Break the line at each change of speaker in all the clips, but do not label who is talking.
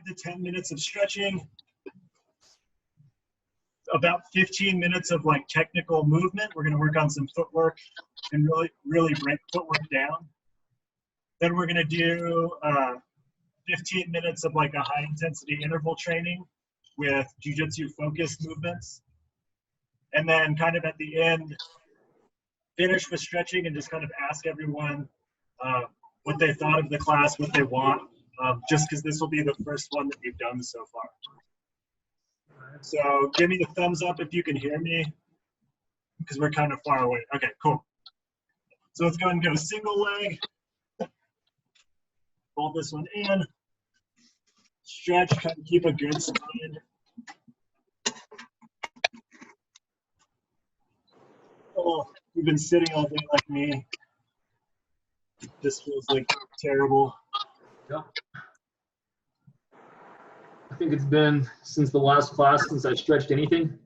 5 to 10 minutes of stretching, about 15 minutes of like technical movement. We're going to work on some footwork and really break footwork down. Then we're going to do 15 minutes of like a high intensity interval training with jiu-jitsu focused movements. And then kind of at the end, finish with stretching and just kind of ask everyone what they thought of the class, what they want, just because this will be the first one that we've done so far. So give me the thumbs up if you can hear me, because we're kind of far away. Okay, cool. So let's go ahead and go single leg. Fold this one in. Stretch, try to keep a good spine. Oh, you've been sitting all day like me. This feels like terrible.
Yeah. I think it's been since the last class since I stretched anything.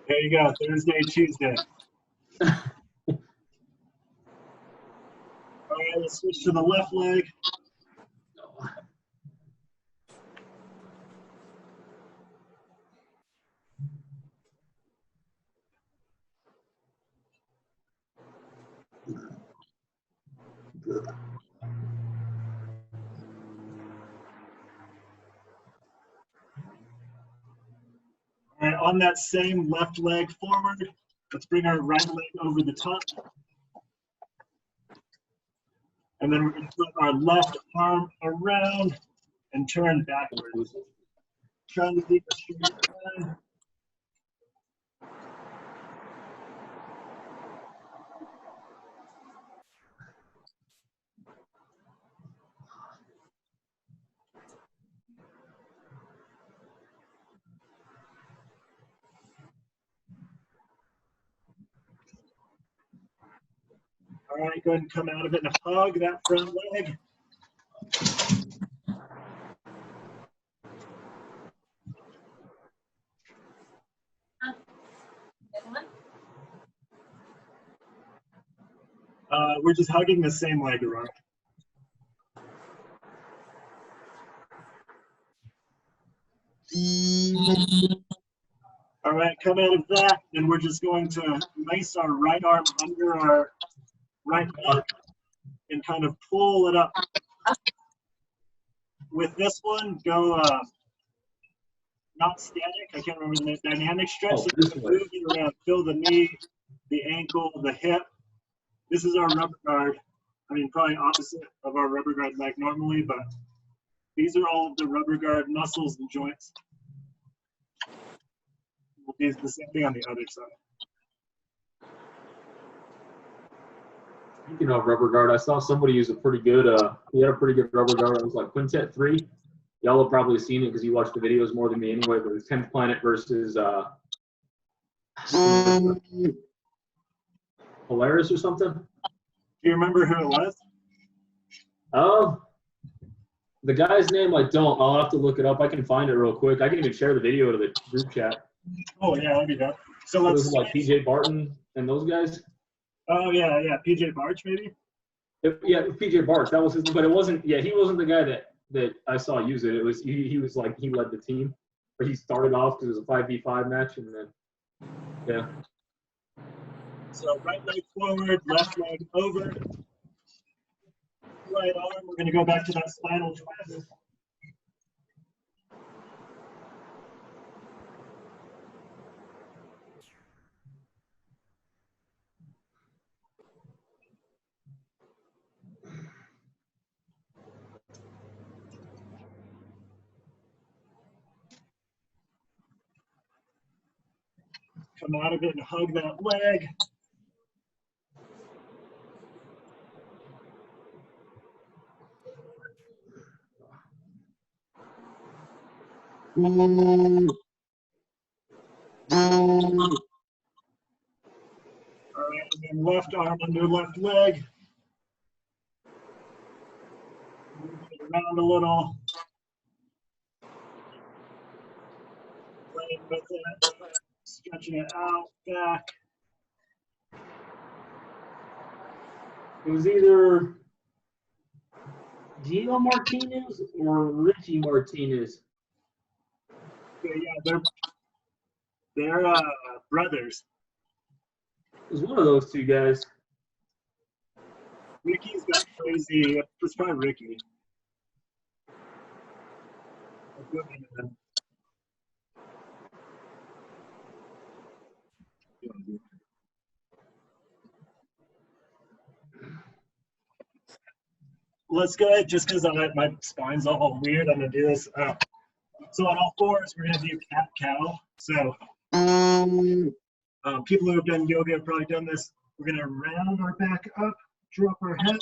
There you go, Thursday, Tuesday. All right, let's switch to the left leg. All right, on that same left leg forward, let's bring our right leg over the top. And then we're going to put our left arm around and turn backwards. Trying to keep a straight line. All right, go ahead and come out of it and hug that front leg. We're just hugging the same leg around. All right, come out of that, and we're just going to place our right arm under our right leg and kind of pull it up. With this one, go not static. I can't remember the dynamic stretch.
Oh,
so move it around, fill the knee, the ankle, the hip. This is our rubber guard. I mean, probably opposite of our rubber guard leg normally, but these are all the rubber guard muscles and joints. We'll do the same thing on the other side.
Speaking of rubber guard, I saw somebody use a pretty good, he had a pretty good rubber guard. It was like Quintet 3. Y'all have probably seen it because you watch the videos more than me anyway, but it's 10th Planet versus Polaris or something.
Do you remember who it was?
Oh, the guy's name I don't. I'll have to look it up. I can find it real quick. I can even share the video to the group chat.
Oh yeah, I'll do that. So
It
let's
was like PJ Barton and those guys.
Oh yeah, PJ Barch maybe.
Yeah, PJ Barton. That was his, but it wasn't. Yeah, he wasn't the guy that I saw use it. It was he was like he led the team, but he started off because it was a 5v5 match, and then yeah.
So right leg forward, left leg over. Right arm, we're going to go back to that spinal twist. Come out of it and hug that leg. All right, and then left arm under left leg. Move it around a little. Playing with it, stretching it out, back.
It was either Gio Martinez or Richie Martinez?
Yeah, they're brothers.
It was one of those two guys.
Ricky's got crazy. Let's try Ricky. Let's go ahead, just because my spine's all weird, I'm gonna do this. So on all fours, we're gonna do cat cow. So people who have done yoga have probably done this. We're gonna round our back up, drop our head,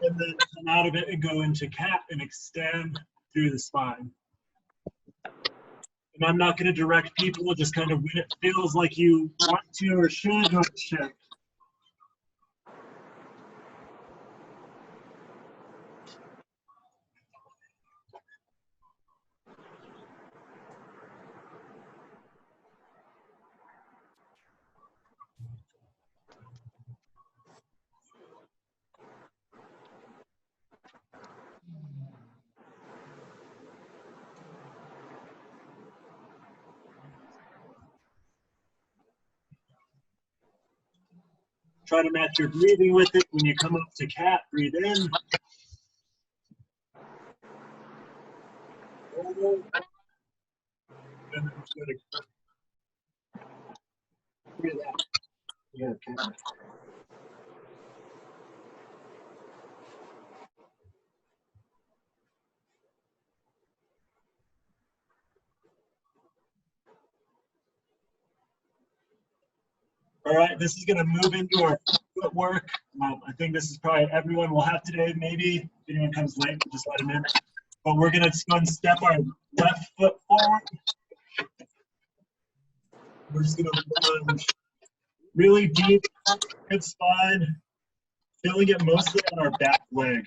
and then come out of it and go into cat and extend through the spine. And I'm not gonna direct people, just kind of when it feels like you want to or should, go check. Try to match your breathing with it. When you come up to cat, breathe in. And then breathe out. Yeah, okay. All right, this is going to move into our footwork. I think this is probably everyone will have today, maybe. If anyone comes late, just let them in. But we're going to go and step our left foot forward. We're just going to lunge really deep, good spine, feeling it mostly on our back leg.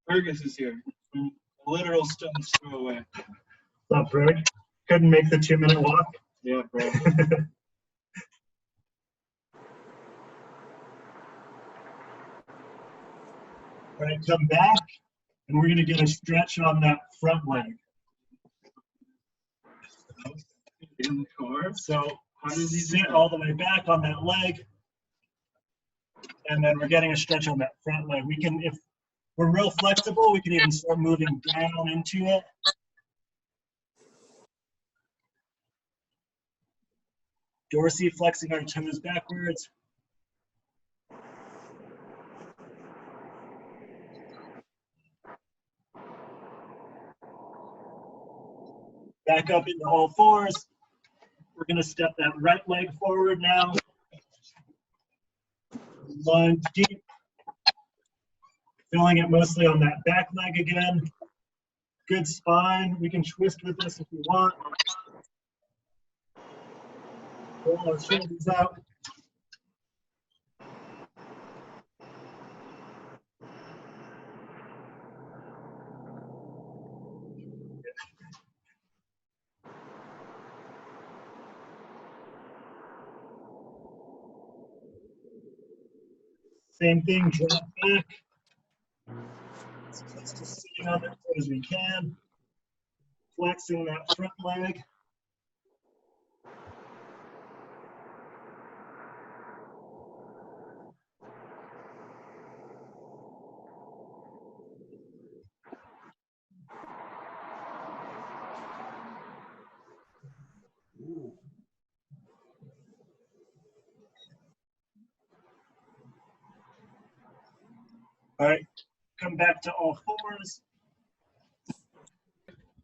Fergus is here. A literal stone's throw away.
What's up, Greg? Couldn't make the 2-minute walk?
Yeah, bro.
All right, come back, and we're going to get a stretch on that front leg.
In the car.
So how does he sit all the way back on that leg? And then we're getting a stretch on that front leg. We can, if we're real flexible, we can even start moving down into it. Dorsey flexing our toes backwards. Back up into all fours. We're going to step that right leg forward now. Lunge deep. Feeling it mostly on that back leg again. Good spine. We can twist with this if we want. Pull our shoulders out. Same thing, drop back. As close to sitting on it as we can. Flexing that front leg. All right, come back to all fours.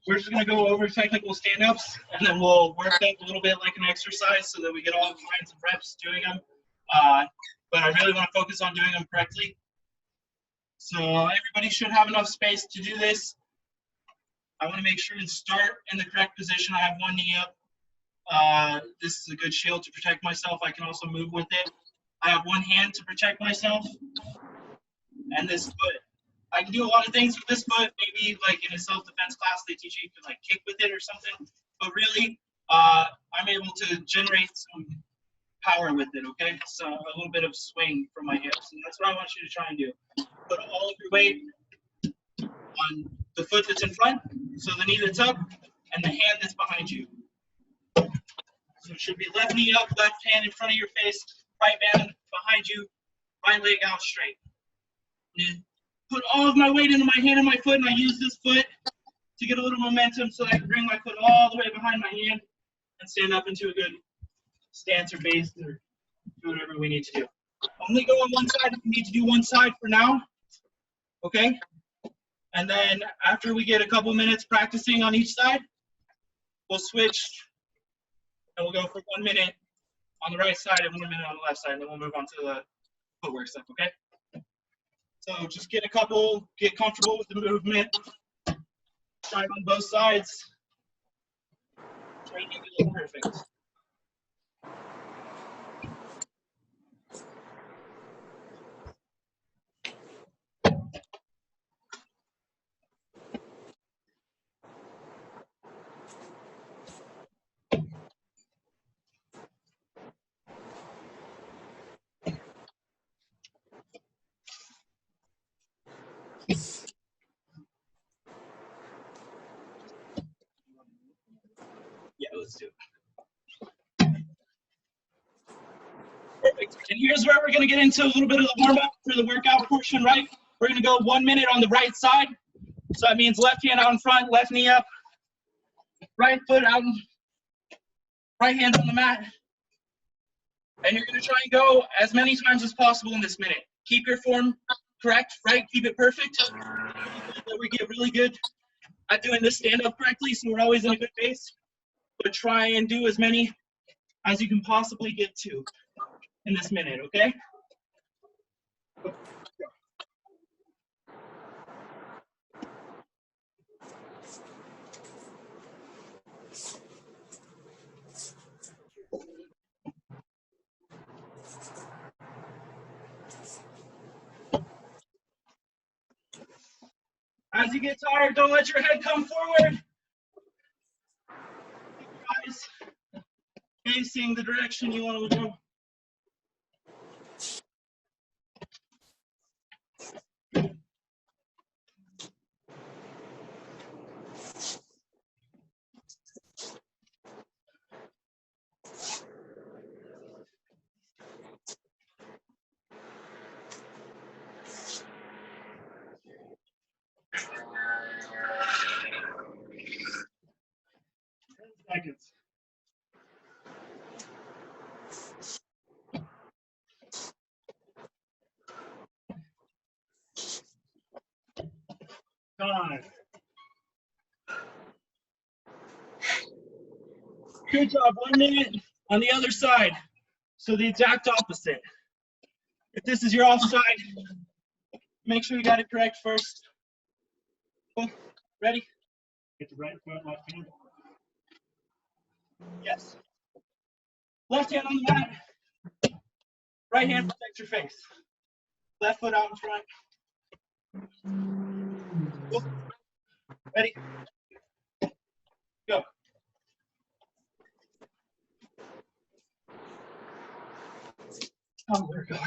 We're just going to go over technical stand-ups, and then we'll work that a little bit like an exercise so that we get all kinds of reps doing them. But I really want to focus on doing them correctly. So everybody should have enough space to do this. I want to make sure to start in the correct position. I have one knee up. This is a good shield to protect myself. I can also move with it. I have one hand to protect myself. And this foot. I can do a lot of things with this foot. Maybe like in a self-defense class, they teach you to like kick with it or something. But really, I'm able to generate some power with it, okay? So a little bit of swing from my hips. And that's what I want you to try and do. Put all of your weight on the foot that's in front, so the knee that's up, and the hand that's behind you. So it should be left knee up, left hand in front of your face, right hand behind you, right leg out straight. And put all of my weight into my hand and my foot, and I use this foot to get a little momentum so I can bring my foot all the way behind my hand and stand up into a good stance or base or do whatever we need to do. Only go on one side if you need to do one side for now, okay? And then after we get a couple minutes practicing on each side, we'll switch and we'll go for 1 minute on the right side and 1 minute on the left side, and then we'll move on to the footwork stuff, okay? So just get comfortable with the movement. Try it on both sides. Try to make it look perfect. Yeah, let's do it. Perfect. And here's where we're going to get into a little bit of the warm-up for the workout portion, right? We're going to go 1 minute on the right side. So that means left hand out in front, left knee up, right foot out, right hand on the mat. And you're going to try and go as many times as possible in this minute. Keep your form correct, right? Keep it perfect. We get really good at doing this stand-up correctly, so we're always in a good pace. But try and do as many as you can possibly get to in this minute, okay? As you get tired, don't let your head come forward. Keep your eyes facing the direction you want to go. Seconds. Time. Good job. 1 minute on the other side. So the exact opposite. If this is your offside, make sure you got it correct first. Cool. Ready? Get the right foot, left hand. Yes. Left hand on the mat. Right hand protects your face. Left foot out in front. Cool. Ready? Go. Oh, we're going.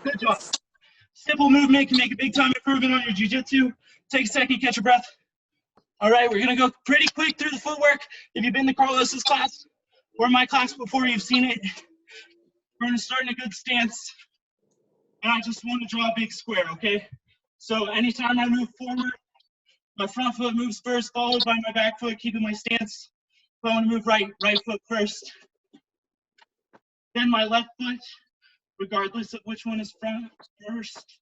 Good job. Simple movement can make a big time improvement on your jiu-jitsu. Take a second, catch your breath. All right, we're gonna go pretty quick through the footwork. If you've been to Carlos's class or my class before, you've seen it. We're gonna start in a good stance. and I just want to draw a big square, okay? So anytime I move forward, my front foot moves first, followed by my back foot, keeping my stance. If I want to move right foot first. Then my left foot, regardless of which one is front first,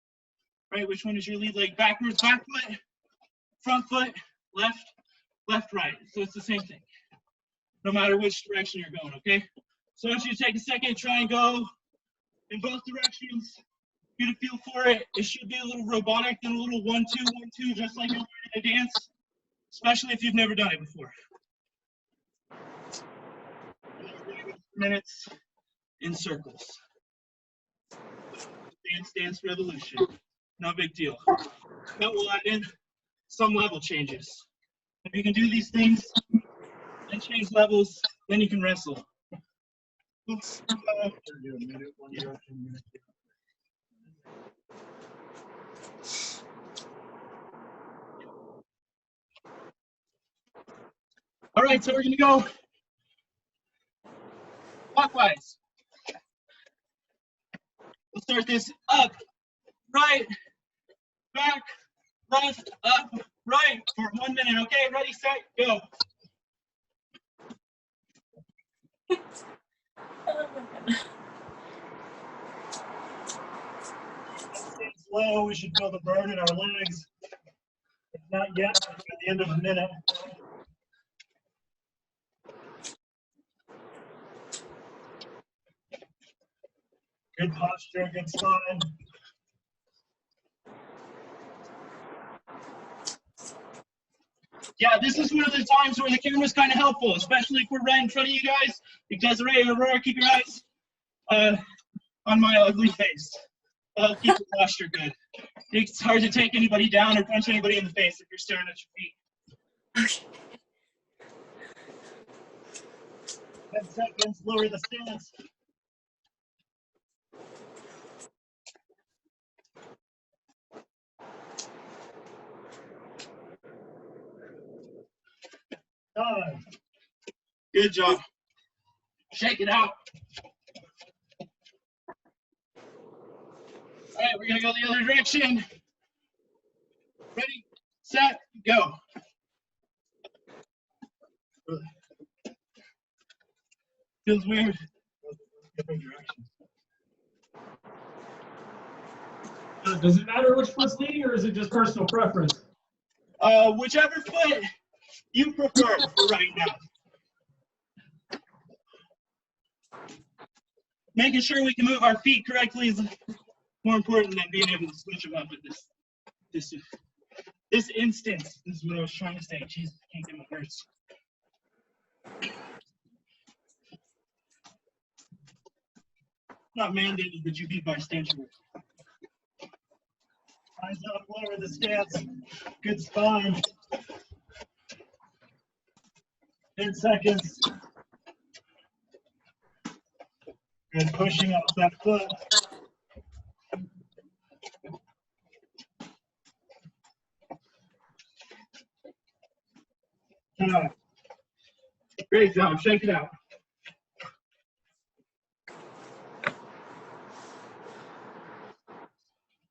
right? Which one is your lead leg? Backwards, back foot, front foot, left, left, right. So it's the same thing, no matter which direction you're going, okay? So I want you to take a second, try and go in both directions. Get a feel for it. It should be a little robotic and a little 1-2, 1-2, just like you're learning a dance, especially if you've never done it before. Minutes in circles. Dance, dance, revolution. No big deal. But we'll add in some level changes. If you can do these things and change levels, then you can wrestle. All right, so we're gonna go clockwise. We'll start this up, right, back, left, up, right for 1 minute. Okay, ready, set, go.
Stay slow. We should feel the burn in our legs. If not yet, at the end of a minute. Good posture, good spine.
Yeah, this is one of the times where the camera's kind of helpful, especially if we're right in front of you guys. You guys are ready to roar, keep your eyes on my ugly face. Keep the posture good. It's hard to take anybody down or punch anybody in the face if you're staring at your feet.
10 seconds, lower the stance. Time.
Good job. Shake it out. All right, we're gonna go the other direction. Ready, set, go. Feels weird.
Different directions.
Does it matter which foot's leading, or is it just personal preference?
Whichever foot you prefer for right now. Making sure we can move our feet correctly is more important than being able to switch them up at this instance. This is what I was trying to say. Jesus, I can't get my words. Not mandated that you be by stance rules.
Eyes up, lower the stance. Good spine. 10 seconds. Good pushing up that foot.
Great job. Shake it out.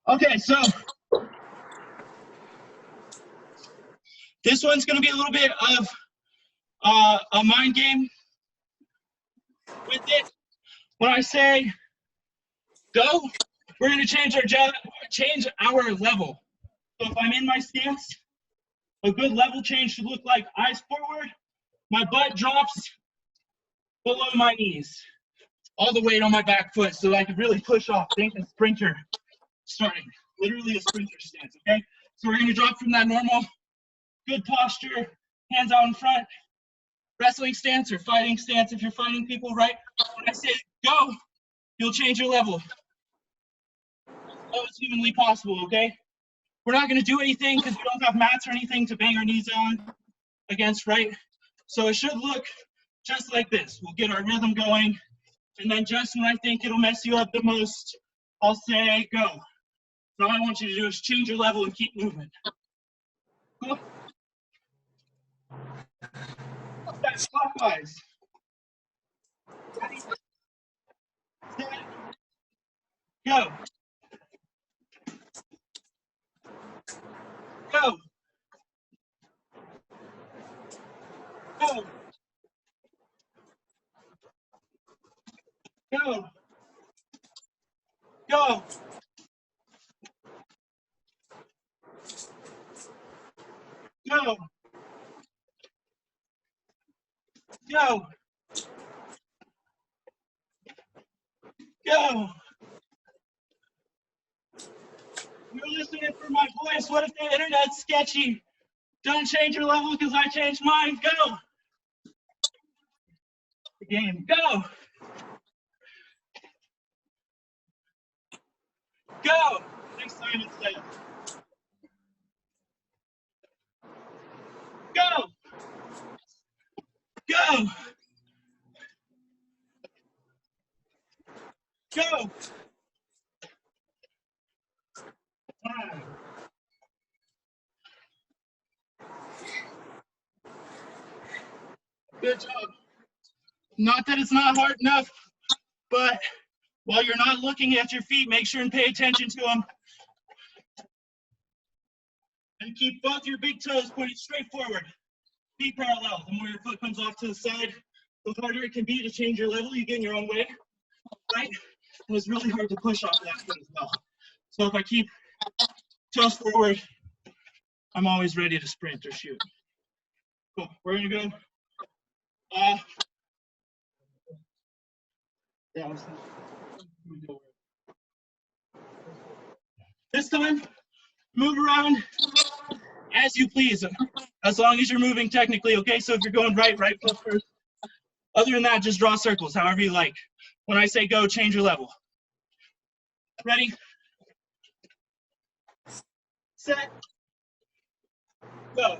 Okay, so this one's going to be a little bit of a mind game with it. When I say go, we're going to change our level. So if I'm in my stance, a good level change should look like eyes forward, my butt drops below my knees, all the weight on my back foot so that I can really push off. Think a sprinter starting, literally a sprinter stance, okay? So we're going to drop from that normal good posture, hands out in front, wrestling stance or fighting stance if you're fighting people, right? When I say go, you'll change your level. As low as humanly possible, okay? We're not going to do anything because we don't have mats or anything to bang our knees on against, right? So it should look just like this. We'll get our rhythm going, and then just when I think it'll mess you up the most, I'll say go. So all I want you to do is change your level and keep moving. Cool? That's clockwise. Ready? Set. Go. Go. Go. Go. You're listening for my voice. What if the internet's sketchy? Don't change your level because I changed mine. Go. The game. Go. Go. Next time it's late. Go. Go. Go. Time. Good job. Not that it's not hard enough, but while you're not looking at your feet, make sure and pay attention to them. And keep both your big toes pointed straight forward. Feet parallel. The more your foot comes off to the side, the harder it can be to change your level. You get in your own way, right? And it's really hard to push off that foot as well. So if I keep toes forward, I'm always ready to sprint or shoot. Cool. We're gonna go. This time, move around as you please, as long as you're moving technically, okay? So if you're going right foot first. Other than that, just draw circles, however you like. When I say go, change your level. Ready? Set. Go.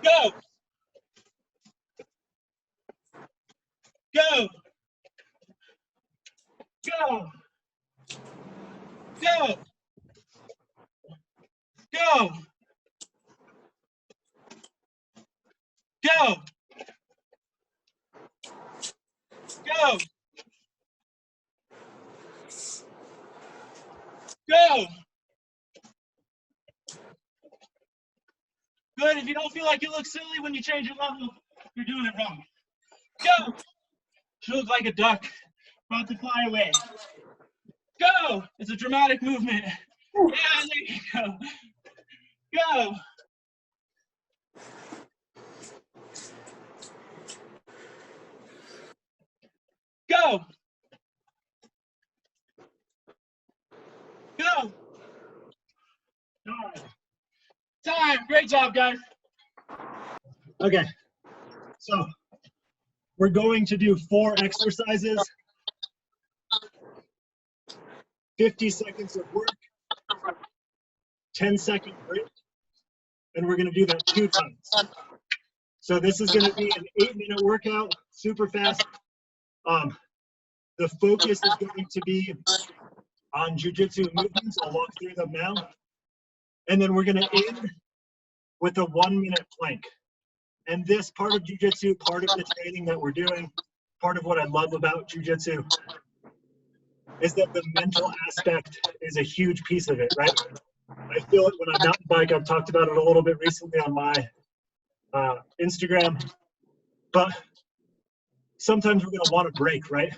Go. Go. Go. Go. Go. Go. Go. Go. Good. If you don't feel like you look silly when you change your level, you're doing it wrong. Go. You look like a duck about to fly away. Go. It's a dramatic movement. Yeah, there you go. Go. Go. Go. Time. Great job, guys.
Okay, so we're going to do 4 exercises, 50 seconds of work, 10-second break, and we're going to do that 2 times. So this is going to be an 8-minute workout, super fast. The focus is going to be on jiu-jitsu movements. I'll walk through them now. And then we're going to end with a 1-minute plank. And this part of jiu-jitsu, part of the training that we're doing, part of what I love about jiu-jitsu is that the mental aspect is a huge piece of it, right? I feel it when I mountain bike. I've talked about it a little bit recently on my Instagram. But sometimes we're going to want to break, right?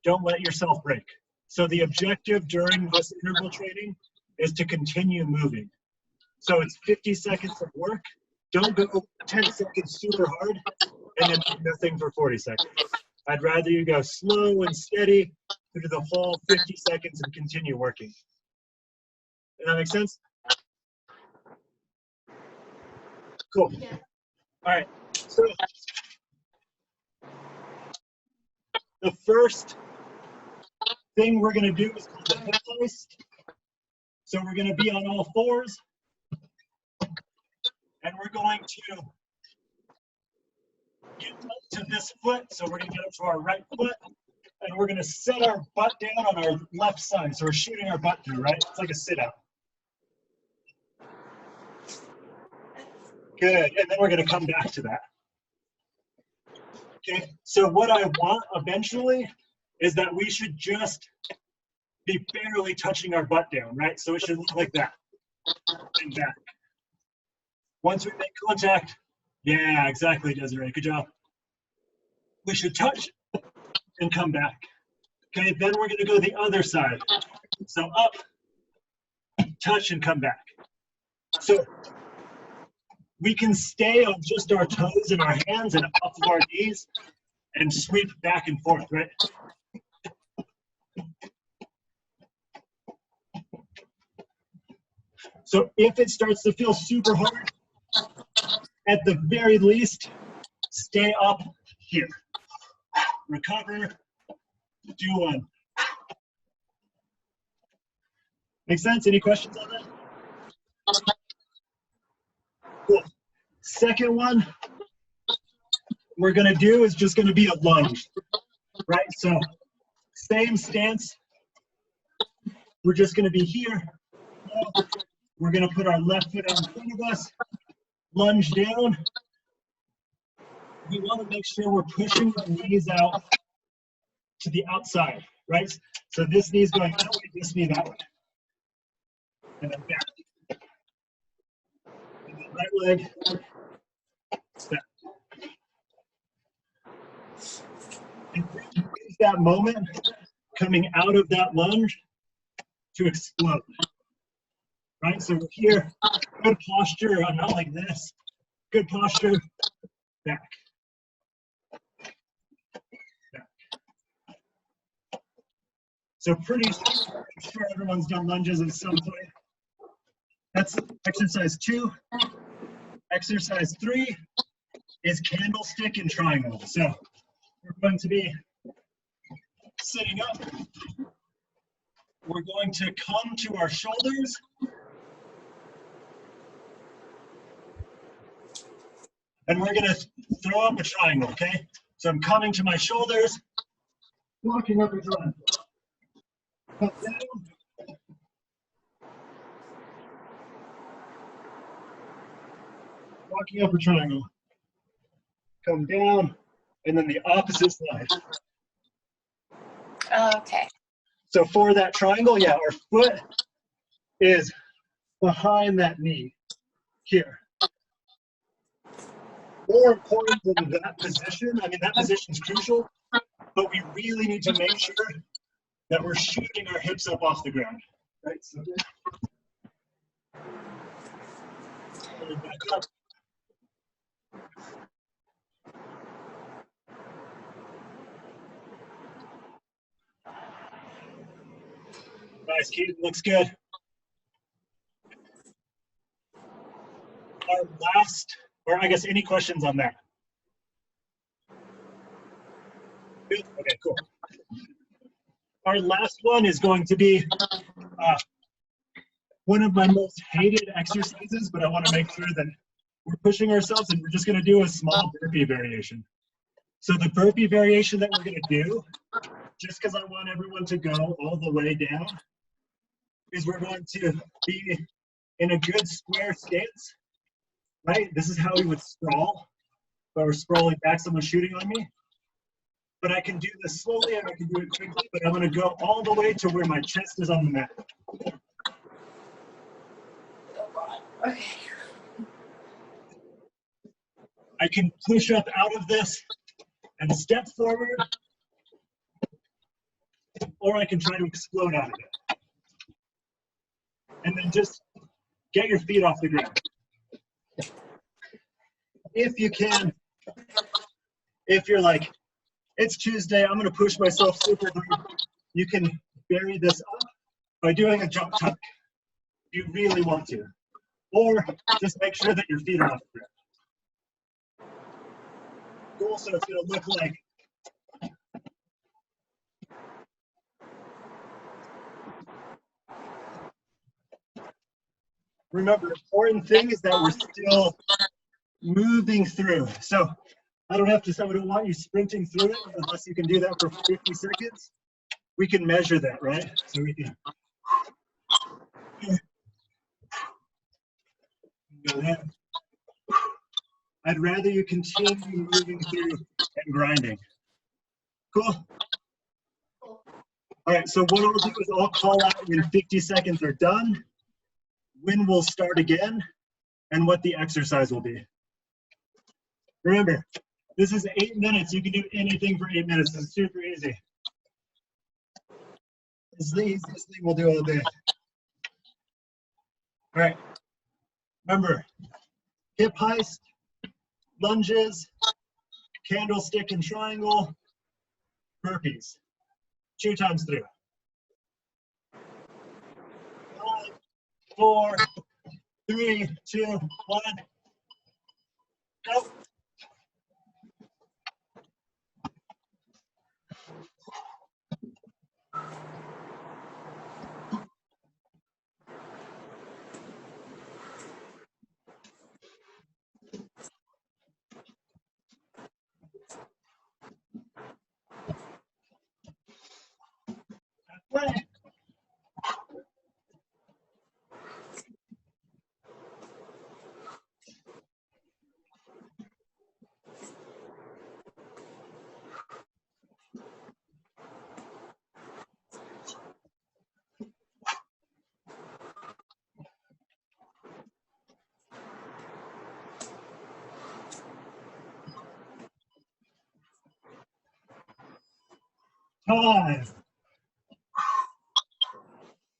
Don't let yourself break. So the objective during this interval training is to continue moving. So it's 50 seconds of work. Don't go 10 seconds super hard and then do nothing for 40 seconds. I'd rather you go slow and steady through the whole 50 seconds and continue working. Does that make sense? Cool.
Yeah.
All right. So the first thing we're going to do is called the hip hoist. So we're going to be on all fours. And we're going to get up to this foot. So we're going to get up to our right foot. And we're going to set our butt down on our left side. So we're shooting our butt through, right? It's like a sit-out. Good. And then we're going to come back to that. Okay. So what I want eventually is that we should just be barely touching our butt down, right? So it should look like that. And back. Once we make contact, yeah, exactly, Desiree. Good job. We should touch and come back. Okay, then we're gonna go the other side. So up, touch, and come back. So we can stay on just our toes and our hands and off of our knees and sweep back and forth, right? So if it starts to feel super hard, at the very least, stay up here. Recover, do one. Make sense? Any questions on that? Cool. Second one we're gonna do is just gonna be a lunge, right? So same stance. We're just gonna be here. We're gonna put our left foot out in front of us, lunge down. We wanna make sure we're pushing the knees out to the outside, right? So this knee's going that way, this knee that way. And then back. And then right leg, back. And use that moment coming out of that lunge to explode. Right? So we're here, good posture, not like this. Good posture, back. Back. So pretty sure everyone's done lunges at some point. That's exercise 2. Exercise 3 is candlestick and triangle. So we're going to be sitting up. We're going to come to our shoulders. And we're gonna throw up a triangle, okay? So I'm coming to my shoulders, walking up a triangle. Come down. Walking up a triangle. Come down, and then the opposite side.
Okay.
So for that triangle, yeah, our foot is behind that knee, here. More important than that position, I mean, that position's crucial, but we really need to make sure that we're shooting our hips up off the ground, right? So back up. Nice, Keaton, looks good. Our last, or I guess any questions on that? Good, okay, cool. Our last one is going to be one of my most hated exercises, but I want to make sure that we're pushing ourselves, and we're just going to do a small burpee variation. So the burpee variation that we're going to do, just because I want everyone to go all the way down, is we're going to be in a good square stance, right? This is how we would sprawl. If I were sprawling back, someone's shooting on me. But I can do this slowly and I can do it quickly, but I'm going to go all the way to where my chest is on the mat.
Okay.
I can push up out of this and step forward, or I can try to explode out of it. And then just get your feet off the ground. If you can, if you're like, it's Tuesday, I'm gonna push myself super hard, you can bury this up by doing a jump tuck. If you really want to. Or just make sure that your feet are off the ground. Cool, so it's gonna look like remember, important thing is that we're still moving through. So I don't want you sprinting through it unless you can do that for 50 seconds. We can measure that, right? So we can go ahead. I'd rather you continue moving through and grinding. Cool. All right, so what I'll do is I'll call out when 50 seconds are done, when we'll start again, and what the exercise will be. Remember, this is 8 minutes. You can do anything for 8 minutes. It's super easy. This is the easiest thing we'll do all day. All right. Remember, hip heist, lunges, candlestick and triangle, burpees. 2 times through. 5, 4, 3, 2, 1. Go. Halfway. Time.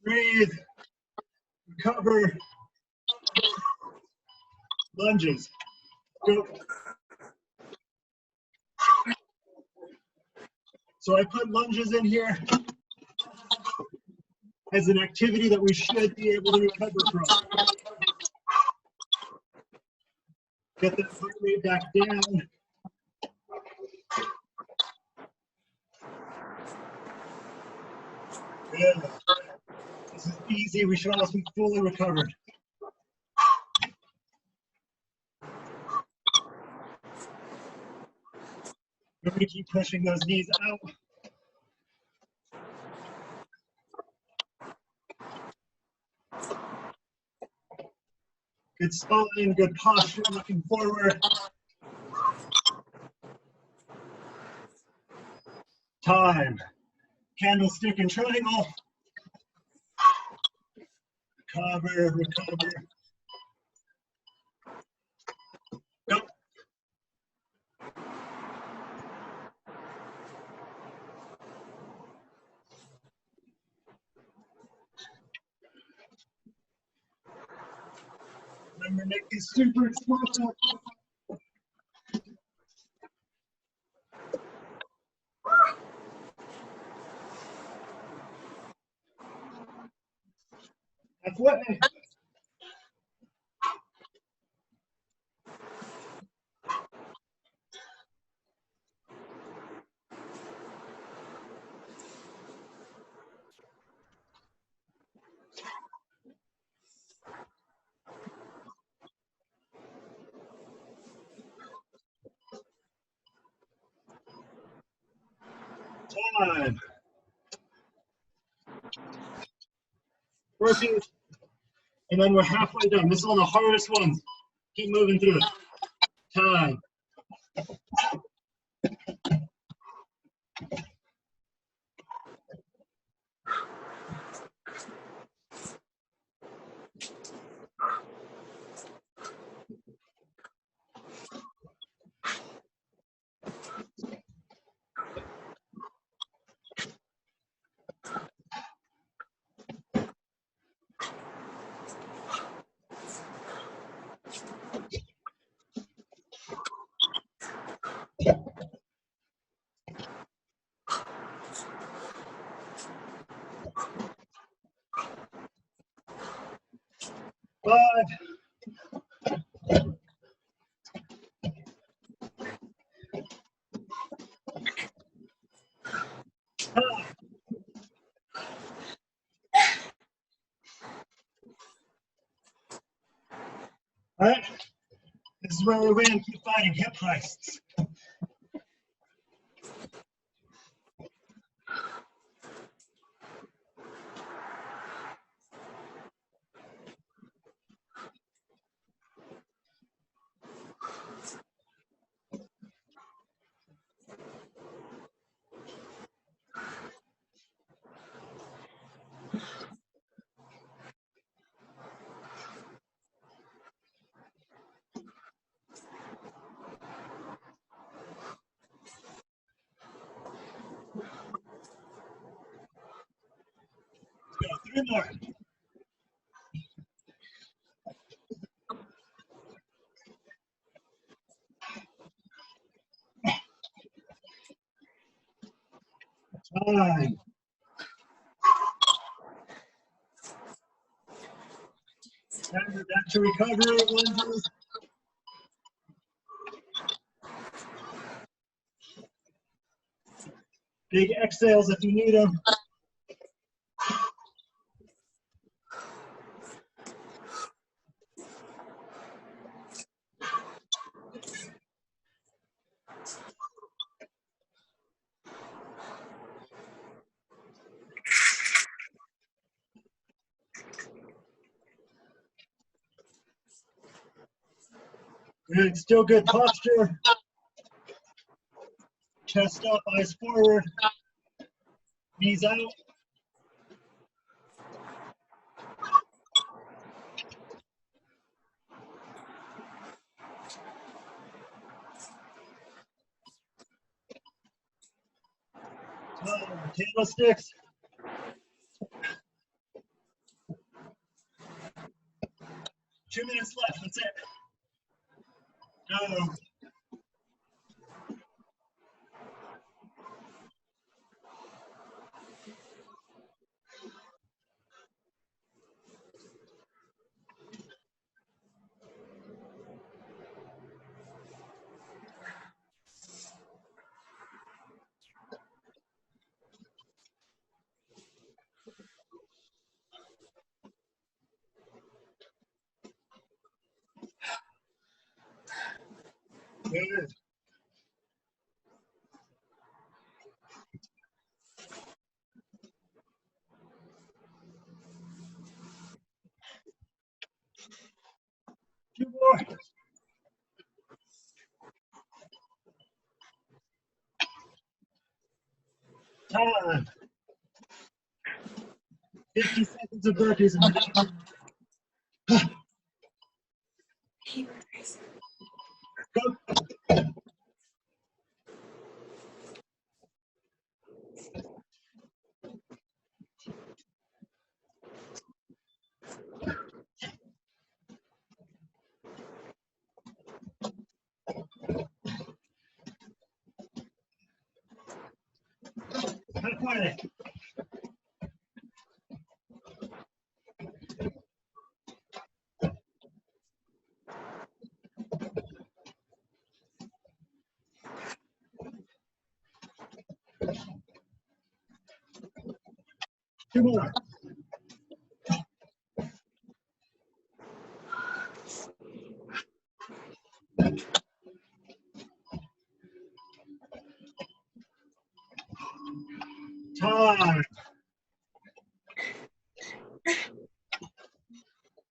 Breathe. Recover. Lunges. Go. So I put lunges in here as an activity that we should be able to recover from. Get that heart rate back down. Good. This is easy. We should almost be fully recovered. Remember to keep pushing those knees out. Good spine, good posture, looking forward. Time. Candlestick and triangle. Recover, recover. Go. Remember, make these super explosive. Halfway. Time. Burpees. And then we're halfway done. This is one of the hardest ones. Keep moving through it. Time. Five. All right, this is where we win. Keep fighting. Hip thrusts. 2 more. Time. And we're back to recovery lunges. Big exhales if you need them. Good, still good posture. Chest up, eyes forward. Knees out. Candlesticks. Two minutes left, that's it. Go. Good. Two more. Time. 50 seconds of burpees and we're done. Go. Halfway. Two more. Time.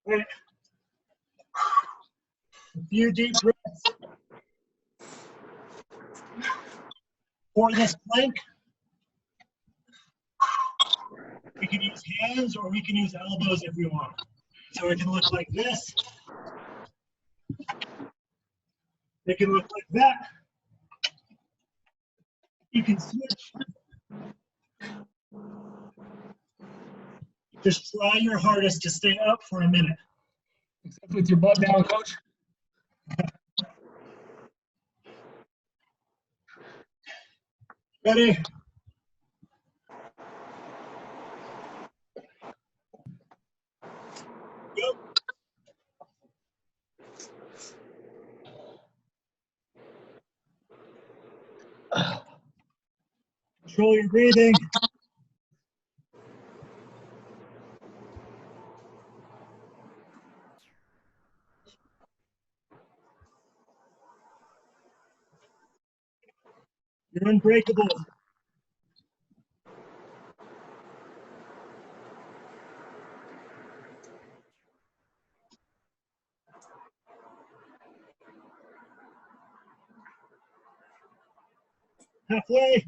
Wait. A few deep breaths. For this plank, we can use hands or we can use elbows if we want. So it can look like this. It can look like that. You can switch. Just try your hardest to stay up for a minute.
Except with your butt down, coach.
Ready? Go. Control your breathing. You're unbreakable. Halfway.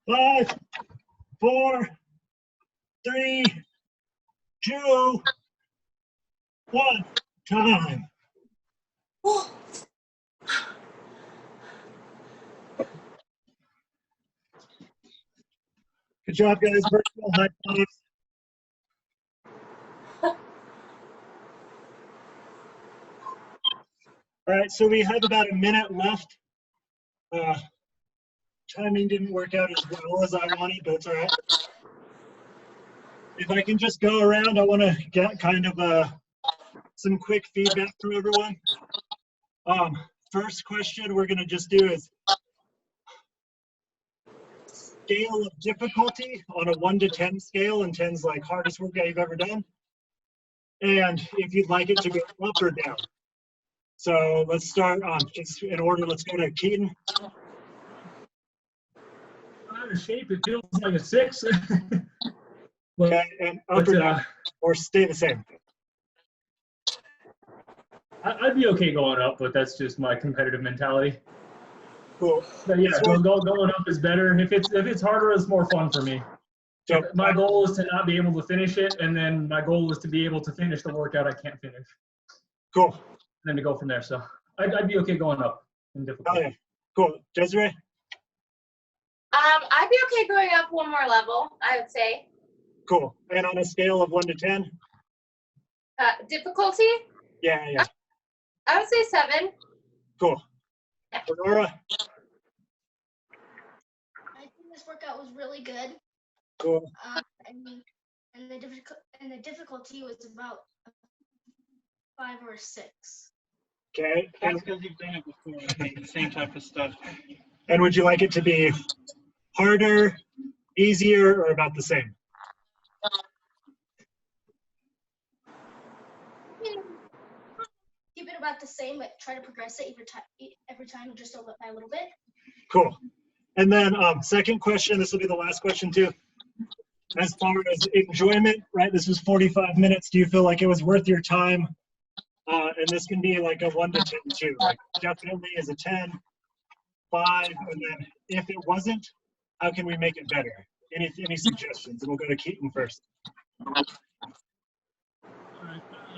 5, 4, 3, 2, 1. Time. Good job, guys. Virtual high fives. All right, so we have about a minute left. Timing didn't work out as well as I wanted, but it's all right. If I can just go around, I want to get kind of some quick feedback from everyone. First question we're going to just do is scale of difficulty on a 1 to 10 scale, and 10's like hardest workout you've ever done. And if you'd like it to go up or down. So let's start just in order. Let's go to Keaton.
Out of shape, it feels like a 6.
Okay, and up or down, or stay the same.
I'd be okay going up, but that's just my competitive mentality.
Cool.
But yeah, going up is better. If it's harder, it's more fun for me.
So,
My goal is to not be able to finish it, and then my goal is to be able to finish the workout I can't finish.
cool.
And then to go from there. So I'd be okay going up in difficulty.
Okay, cool. Desiree?
I'd be okay going up one more level, I would say.
Cool. And on a scale of 1 to 10?
Difficulty?
Yeah.
I would say 7.
Cool. Aurora?
I think this workout was really good.
Cool.
And the difficulty was about 5 or 6.
Okay.
That's because you've done it before, I think, the same type of stuff.
And would you like it to be harder, easier, or about the same?
Keep it about the same, but try to progress it every time just by a little bit.
Cool. And then second question, this will be the last question too. As far as enjoyment, right? This was 45 minutes. Do you feel like it was worth your time? And this can be like a 1 to 10 too. Like definitely is a 10, 5, and then if it wasn't, how can we make it better? Any suggestions? And we'll go to Keaton first.
All right.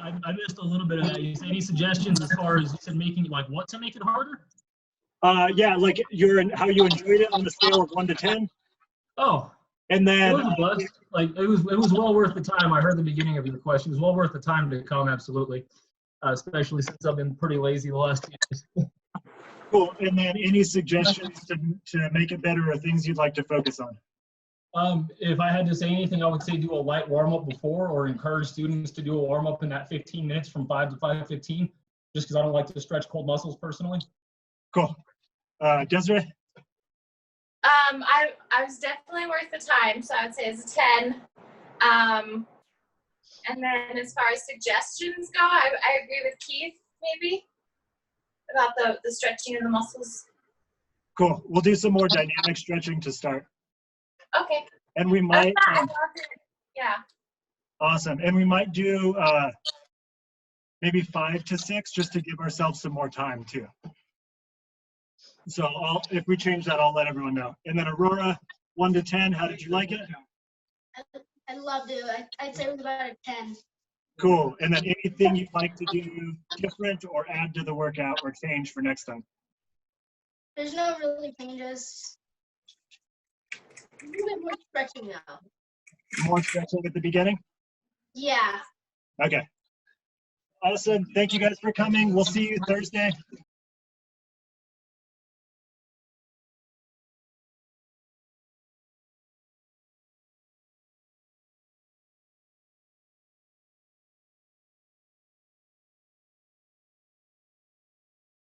I missed a little bit of that. You said any suggestions as far as you said making like what to make it harder?
Yeah, like how you enjoyed it on the scale of 1 to 10.
Oh,
And then
it was a blast. Like it was well worth the time. I heard the beginning of your question. It was well worth the time to come. Absolutely, especially since I've been pretty lazy the last 2 years.
cool. And then any suggestions to make it better or things you'd like to focus on?
If I had to say anything, I would say do a light warm-up before, or encourage students to do a warm-up in that 15 minutes from 5 to 5:15, just because I don't like to stretch cold muscles personally.
Cool. Desiree?
I was definitely worth the time, so I would say it's a 10. And then as far as suggestions go, I agree with Keith, maybe, about the stretching of the muscles.
Cool. We'll do some more dynamic stretching to start.
Okay.
And we might,
I love it. Yeah.
awesome. And we might do maybe 5 to 6 just to give ourselves some more time too. So if we change that, I'll let everyone know. And then Aurora, 1 to 10, how did you like it?
I loved it. I'd say it was about a 10.
Cool. And then anything you'd like to do different or add to the workout or change for next time?
There's no really changes. A little bit more stretching now.
More stretching at the beginning?
Yeah.
Okay. Awesome. Thank you guys for coming. We'll see you Thursday.